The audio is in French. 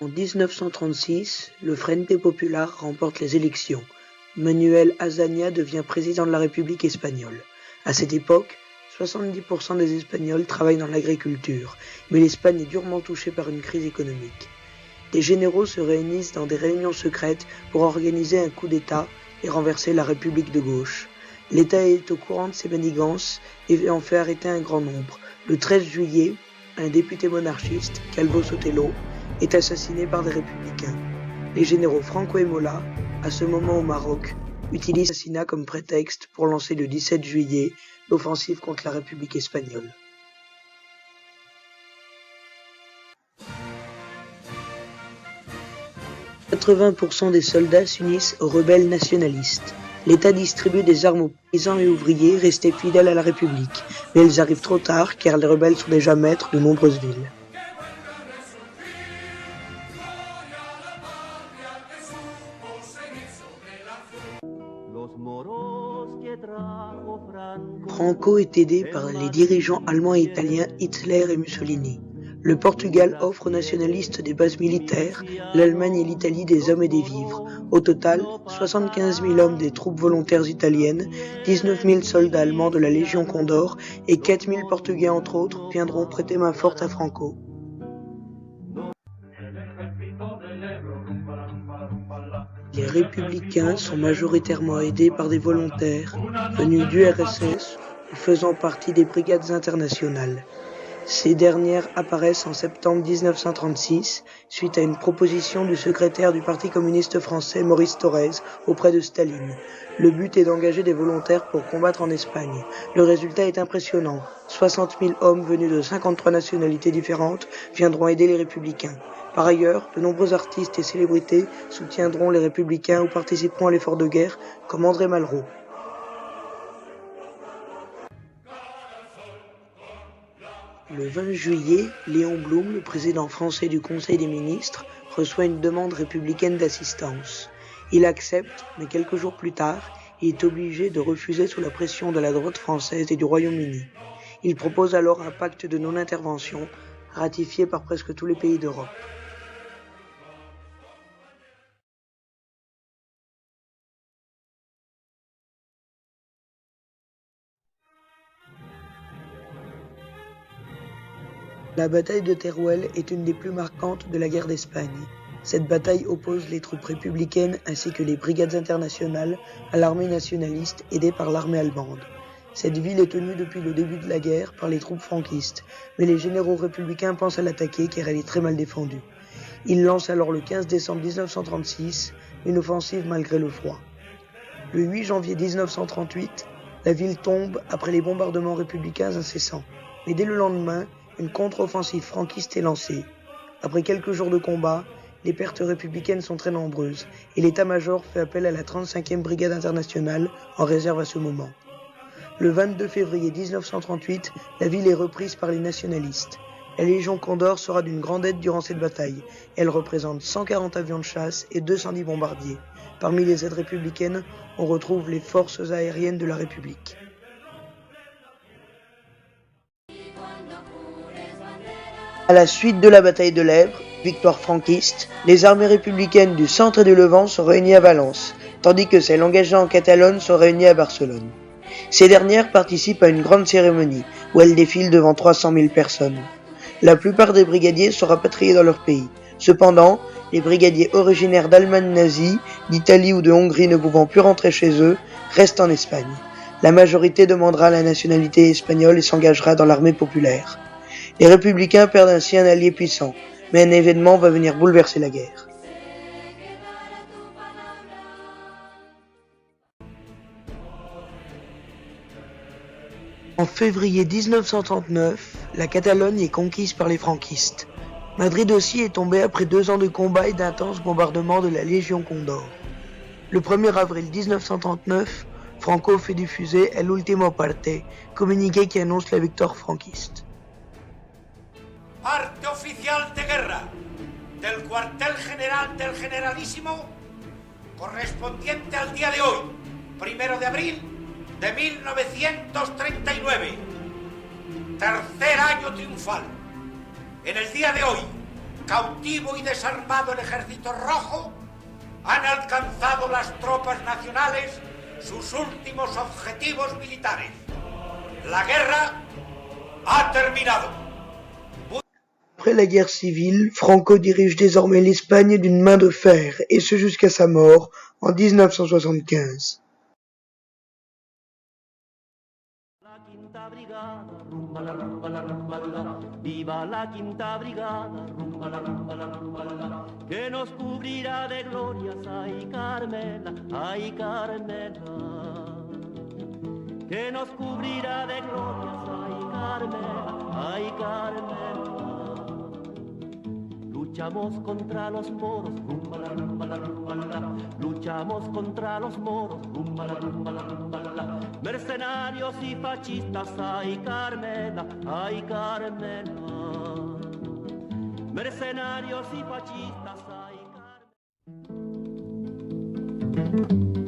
En 1936, le Frente Popular remporte les élections. Manuel Azaña devient président de la République espagnole. À cette époque, 70% des Espagnols travaillent dans l'agriculture, mais l'Espagne est durement touchée par une crise économique. Des généraux se réunissent dans des réunions secrètes pour organiser un coup d'État et renverser la République de gauche. L'État est au courant de ces manigances et en fait arrêter un grand nombre. Le 13 juillet, un député monarchiste, Calvo Sotelo, est assassiné par des républicains. Les généraux Franco et Mola, à ce moment au Maroc, utilisent l'assassinat comme prétexte pour lancer le 17 juillet l'offensive contre la République espagnole. « 80% des soldats s'unissent aux rebelles nationalistes. L'État distribue des armes aux paysans et ouvriers restés fidèles à la République, mais ils arrivent trop tard car les rebelles sont déjà maîtres de nombreuses villes. Franco est aidé par les dirigeants allemands et italiens Hitler et Mussolini. Le Portugal offre aux nationalistes des bases militaires, l'Allemagne et l'Italie des hommes et des vivres. Au total, 75 000 hommes des troupes volontaires italiennes, 19 000 soldats allemands de la Légion Condor et 4 000 Portugais entre autres viendront prêter main forte à Franco. Les républicains sont majoritairement aidés par des volontaires venus du RSS ou faisant partie des brigades internationales. Ces dernières apparaissent en septembre 1936 suite à une proposition du secrétaire du Parti communiste français Maurice Thorez auprès de Staline. Le but est d'engager des volontaires pour combattre en Espagne. Le résultat est impressionnant. 60 000 hommes venus de 53 nationalités différentes viendront aider les républicains. Par ailleurs, de nombreux artistes et célébrités soutiendront les républicains ou participeront à l'effort de guerre, comme André Malraux. Le 20 juillet, Léon Blum, le président français du Conseil des ministres, reçoit une demande républicaine d'assistance. Il accepte, mais quelques jours plus tard, il est obligé de refuser sous la pression de la droite française et du Royaume-Uni. Il propose alors un pacte de non-intervention, ratifié par presque tous les pays d'Europe. La bataille de Teruel est une des plus marquantes de la guerre d'Espagne. Cette bataille oppose les troupes républicaines ainsi que les brigades internationales à l'armée nationaliste aidée par l'armée allemande. Cette ville est tenue depuis le début de la guerre par les troupes franquistes, mais les généraux républicains pensent à l'attaquer car elle est très mal défendue. Ils lancent alors le 15 décembre 1936 une offensive malgré le froid. Le 8 janvier 1938, la ville tombe après les bombardements républicains incessants, mais dès le lendemain, une contre-offensive franquiste est lancée. Après quelques jours de combat, les pertes républicaines sont très nombreuses et l'état-major fait appel à la 35e brigade internationale en réserve à ce moment. Le 22 février 1938, la ville est reprise par les nationalistes. La Légion Condor sera d'une grande aide durant cette bataille. Elle représente 140 avions de chasse et 210 bombardiers. Parmi les aides républicaines, on retrouve les forces aériennes de la République. À la suite de la bataille de l'Èbre, victoire franquiste, les armées républicaines du centre et du Levant sont réunies à Valence, tandis que celles engagées en Catalogne sont réunies à Barcelone. Ces dernières participent à une grande cérémonie, où elles défilent devant 300 000 personnes. La plupart des brigadiers sont rapatriés dans leur pays. Cependant, les brigadiers originaires d'Allemagne nazie, d'Italie ou de Hongrie ne pouvant plus rentrer chez eux, restent en Espagne. La majorité demandera la nationalité espagnole et s'engagera dans l'armée populaire. Les républicains perdent ainsi un allié puissant, mais un événement va venir bouleverser la guerre. En février 1939, la Catalogne est conquise par les franquistes. Madrid aussi est tombé après 2 ans de combats et d'intenses bombardements de la Légion Condor. Le 1er avril 1939, Franco fait diffuser El Último Parte, communiqué qui annonce la victoire franquiste. Parte oficial de guerra del cuartel general del Generalísimo correspondiente al día de hoy, 1 de abril de 1939, tercer año triunfal. En el día de hoy, cautivo y desarmado el ejército rojo, han alcanzado las tropas nacionales sus últimos objetivos militares. La guerra a terminado. Après la guerre civile, Franco dirige désormais l'Espagne d'une main de fer, et ce jusqu'à sa mort en 1975. Viva la quinta brigada, rumba la rumba la rumba la, que nos cubrirá de glorias, ay Carmela, ay Carmela. Que nos cubrirá de glorias, ay Carmela, ay Carmela. Luchamos contra los moros, rumba la rumba la rumba la. Luchamos contra los moros, rumba la rumba la rumba la. Mercenarios y fascistas, ay Carmela, ay Carmela. Mercenarios y fascistas, ay Carmela.